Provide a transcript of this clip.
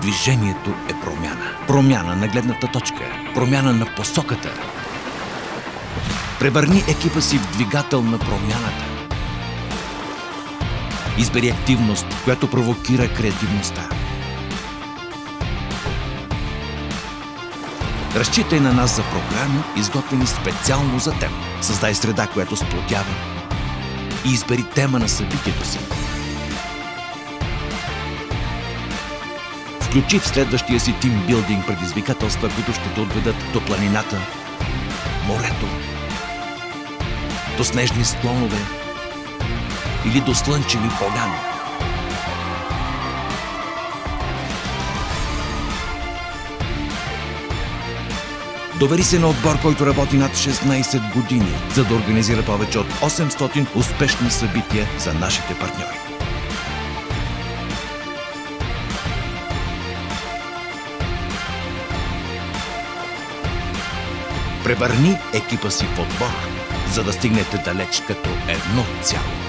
Движението е промяна. Промяна на гледната точка. Промяна на посоката. Превърни екипа си в двигател на промяната. Избери активност, която провокира креативността. Разчитай на нас за програми, изготвени специално за теб. Създай среда, която сплотява, и избери тема на събитието си. Включи в следващия си тимбилдинг предизвикателства, които ще те отведат до планината, морето, до снежни склонове или до слънчеви поляни. Довери се на отбор, който работи над 16 години, за да организира повече от 800 успешни събития за нашите партньори. Превърни екипа си в отбор, за да стигнете далеч като едно цяло.